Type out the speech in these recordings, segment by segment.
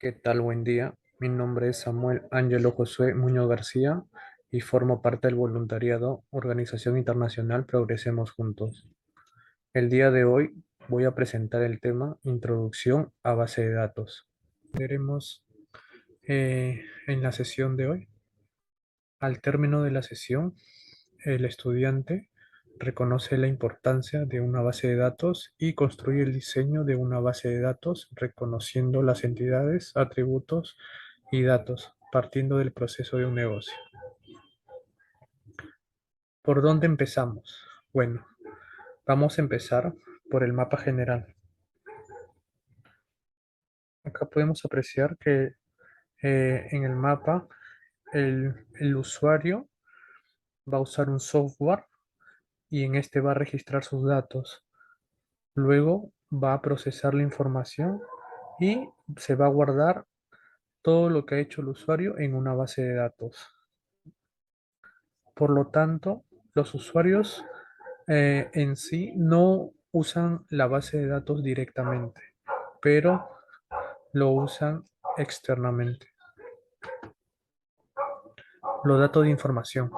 ¿Qué tal? Buen día. Mi nombre es Samuel Ángelo Josué Muñoz García y formo parte del voluntariado Organización Internacional Progresemos Juntos. El día de hoy voy a presentar el tema Introducción a base de datos. Veremos en la sesión de hoy. Al término de la sesión, el estudiante reconoce la importancia de una base de datos y construye el diseño de una base de datos reconociendo las entidades, atributos y datos, partiendo del proceso de un negocio. ¿Por dónde empezamos? Bueno, vamos a empezar por el mapa general. Acá podemos apreciar que en el mapa el usuario va a usar un software y en este va a registrar sus datos. Luego va a procesar la información y se va a guardar todo lo que ha hecho el usuario en una base de datos. Por lo tanto, los usuarios en sí no usan la base de datos directamente, pero lo usan externamente. Los datos de información.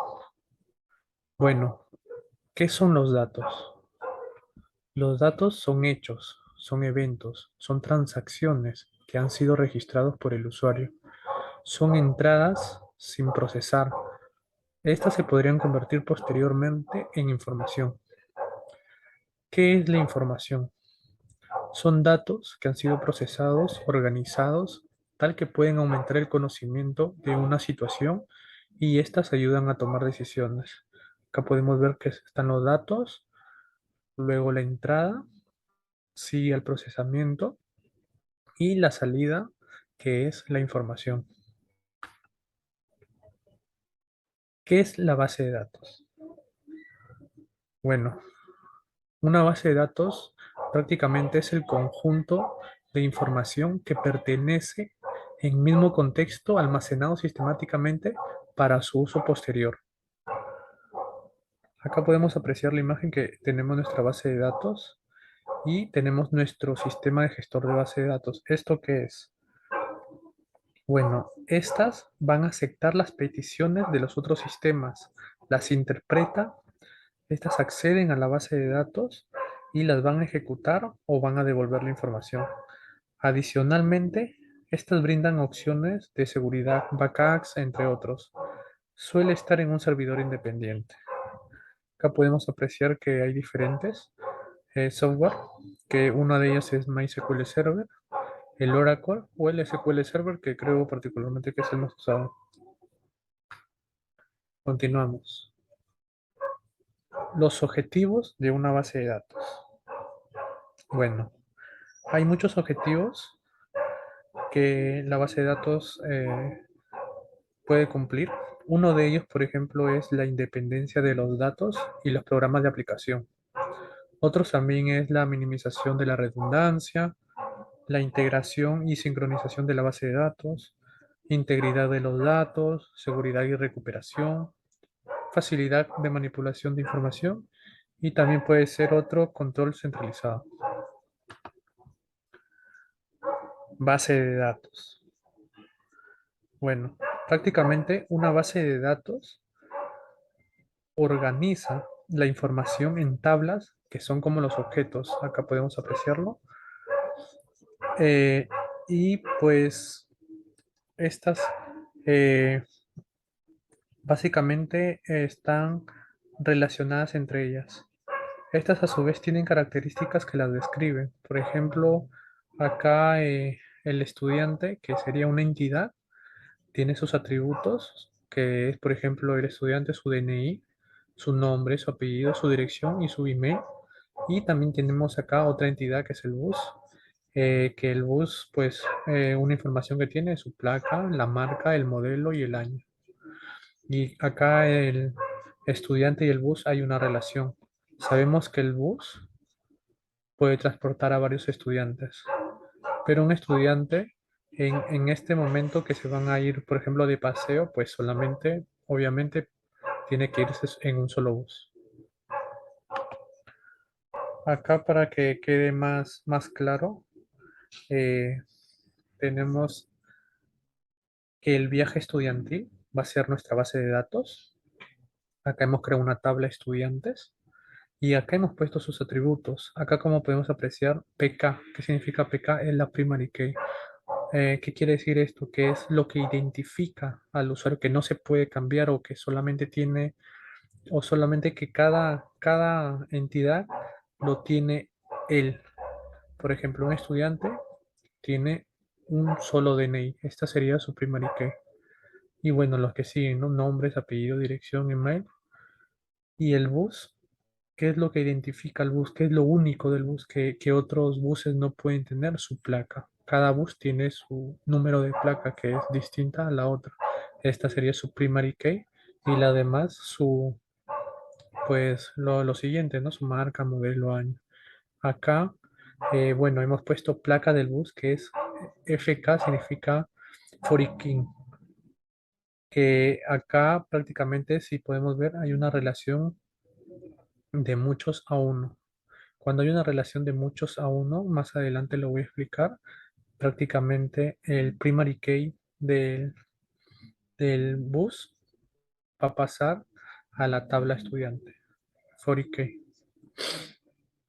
Bueno, ¿qué son los datos? Los datos son hechos, son eventos, son transacciones que han sido registrados por el usuario. Son entradas sin procesar. Estas se podrían convertir posteriormente en información. ¿Qué es la información? Son datos que han sido procesados, organizados, tal que pueden aumentar el conocimiento de una situación y estas ayudan a tomar decisiones. Acá podemos ver que están los datos, luego la entrada, sigue el procesamiento y la salida, que es la información. ¿Qué es la base de datos? Bueno, una base de datos prácticamente es el conjunto de información que pertenece en mismo contexto almacenado sistemáticamente para su uso posterior. Acá podemos apreciar la imagen que tenemos nuestra base de datos y tenemos nuestro sistema de gestor de base de datos. ¿Esto qué es? Bueno, estas van a aceptar las peticiones de los otros sistemas, las interpreta. Estas acceden a la base de datos y las van a ejecutar o van a devolver la información. Adicionalmente, estas brindan opciones de seguridad, backups, entre otros. Suele estar en un servidor independiente. Acá podemos apreciar que hay diferentes software, que una de ellas es MySQL Server, el Oracle o el SQL Server, que creo particularmente que es el más usado. Continuamos. Los objetivos de una base de datos. Bueno, hay muchos objetivos que la base de datos puede cumplir. Uno de ellos, por ejemplo, es la independencia de los datos y los programas de aplicación. Otros también es la minimización de la redundancia, la integración y sincronización de la base de datos, integridad de los datos, seguridad y recuperación, facilidad de manipulación de información y también puede ser otro control centralizado. Base de datos. Bueno, prácticamente una base de datos organiza la información en tablas que son como los objetos. Acá podemos apreciarlo. Eh, y pues estas eh, básicamente están relacionadas entre ellas. Estas a su vez tienen características que las describen. Por ejemplo, acá el estudiante, que sería una entidad, tiene sus atributos, que es, por ejemplo, el estudiante, su DNI, su nombre, su apellido, su dirección y su email. Y también tenemos acá otra entidad que es el bus, que el bus, pues, una información que tiene es su placa, la marca, el modelo y el año. Y acá el estudiante y el bus hay una relación. Sabemos que el bus puede transportar a varios estudiantes, pero un estudiante en este momento que se van a ir, por ejemplo, de paseo, pues solamente, obviamente, tiene que irse en un solo bus. Acá para que quede más claro, eh, tenemos El viaje estudiantil va a ser nuestra base de datos. Acá hemos creado una tabla de estudiantes y acá hemos puesto sus atributos. Acá como podemos apreciar PK. ¿Qué significa PK? Es la primary key. ¿Qué quiere decir esto? Que es lo que identifica al usuario, que no se puede cambiar o que solamente tiene, o solamente que cada entidad lo tiene él. Por ejemplo, un estudiante tiene un solo DNI. Esta sería su primary key. Y bueno, los que siguen, ¿no? Nombres, apellido, dirección, email. Y el bus, ¿qué es lo que identifica al bus? ¿Qué es lo único del bus que otros buses no pueden tener? Su placa. Cada bus tiene su número de placa que es distinta a la otra. Esta sería su primary key y la demás pues lo siguiente, ¿no? Su marca, modelo, año. Acá, bueno, hemos puesto placa del bus que es FK, significa Forikin, que acá prácticamente, si podemos ver, hay una relación de muchos a uno. Cuando hay una relación de muchos a uno, más adelante lo voy a explicar, prácticamente el primary key del bus va a pasar a la tabla estudiante, 40K.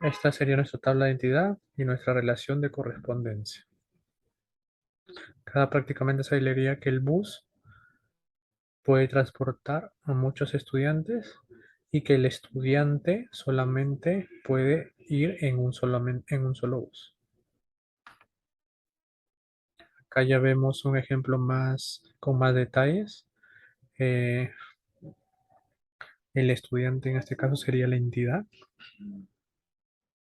Esta sería nuestra tabla de identidad y nuestra relación de correspondencia. Cada prácticamente se leería que el bus puede transportar a muchos estudiantes y que el estudiante solamente puede ir en un solo bus. Acá ya vemos un ejemplo más con más detalles. Eh, el estudiante en este caso sería la entidad.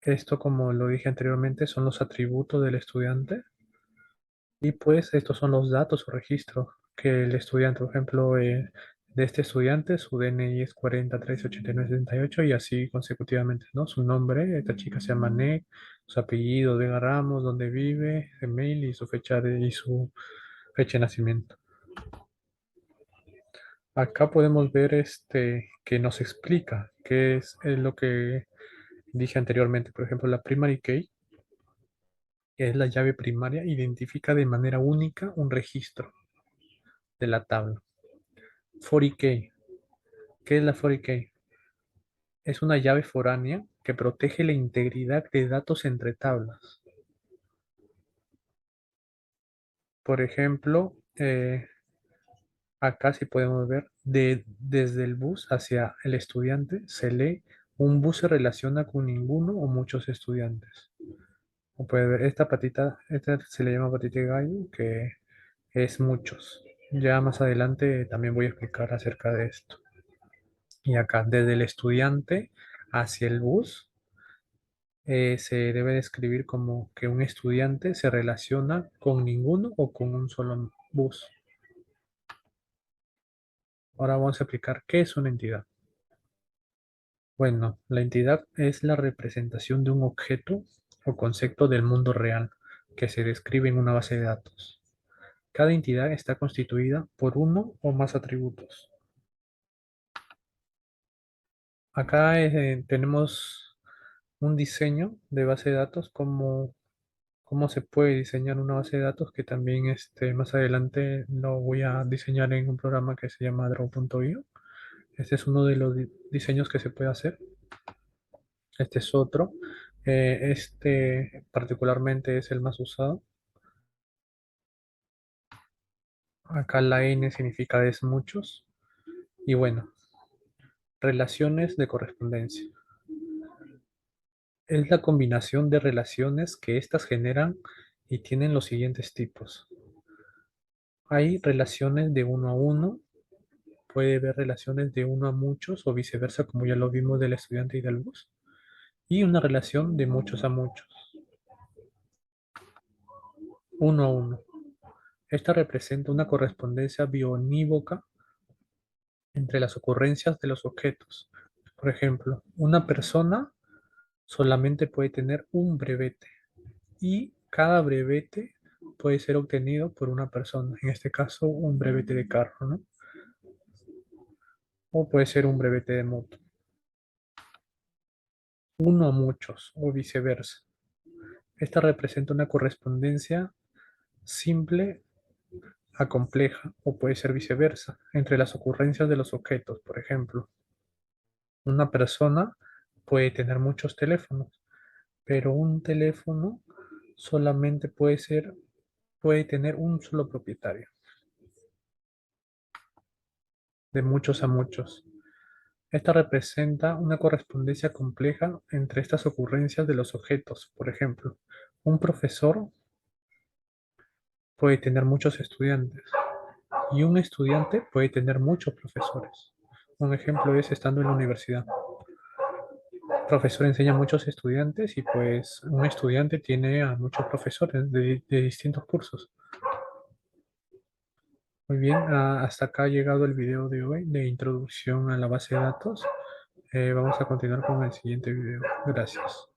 Esto, como lo dije anteriormente, son los atributos del estudiante. Y pues estos son los datos o registros que el estudiante, por ejemplo, de este estudiante, su DNI es 438978 y así consecutivamente, ¿no? Su nombre, esta chica se llama Nick, su apellido, Vega Ramos, dónde vive, email y su fecha de nacimiento. Acá podemos ver que nos explica qué es lo que dije anteriormente. Por ejemplo, la primary key, que es la llave primaria, identifica de manera única un registro de la tabla. 40K. ¿Qué es la 40K? Es una llave foránea que protege la integridad de datos entre tablas. Por ejemplo, acá si podemos ver, desde el bus hacia el estudiante se lee un bus se relaciona con ninguno o muchos estudiantes. Como puede ver, esta se le llama patita de gallo, que es muchos. Ya más adelante también voy a explicar acerca de esto. Y acá, desde el estudiante hacia el bus, se debe describir como que un estudiante se relaciona con ninguno o con un solo bus. Ahora vamos a explicar qué es una entidad. Bueno, la entidad es la representación de un objeto o concepto del mundo real que se describe en una base de datos. Cada entidad está constituida por uno o más atributos. Acá tenemos un diseño de base de datos, cómo se puede diseñar una base de datos, que también más adelante lo voy a diseñar en un programa que se llama Draw.io. Este es uno de los diseños que se puede hacer. Este es otro. Este particularmente es el más usado. Acá la N significa es muchos. Y bueno, relaciones de correspondencia. Es la combinación de relaciones que éstas generan y tienen los siguientes tipos. Hay relaciones de uno a uno, puede haber relaciones de uno a muchos o viceversa, como ya lo vimos del estudiante y del bus, y una relación de muchos a muchos, uno a uno. Esta representa una correspondencia biounívoca entre las ocurrencias de los objetos. Por ejemplo, una persona solamente puede tener un brevete y cada brevete puede ser obtenido por una persona, en este caso un brevete de carro, ¿no? O puede ser un brevete de moto. Uno a muchos o viceversa. Esta representa una correspondencia simple a compleja o puede ser viceversa, entre las ocurrencias de los objetos. Por ejemplo, una persona puede tener muchos teléfonos, pero un teléfono solamente puede tener un solo propietario, de muchos a muchos. Esta representa una correspondencia compleja entre estas ocurrencias de los objetos. Por ejemplo, un profesor puede tener muchos estudiantes y un estudiante puede tener muchos profesores. Un ejemplo es estando en la universidad. El profesor enseña a muchos estudiantes y pues un estudiante tiene a muchos profesores de distintos cursos. Muy bien, hasta acá ha llegado el video de hoy de introducción a la base de datos. Vamos a continuar con el siguiente video. Gracias.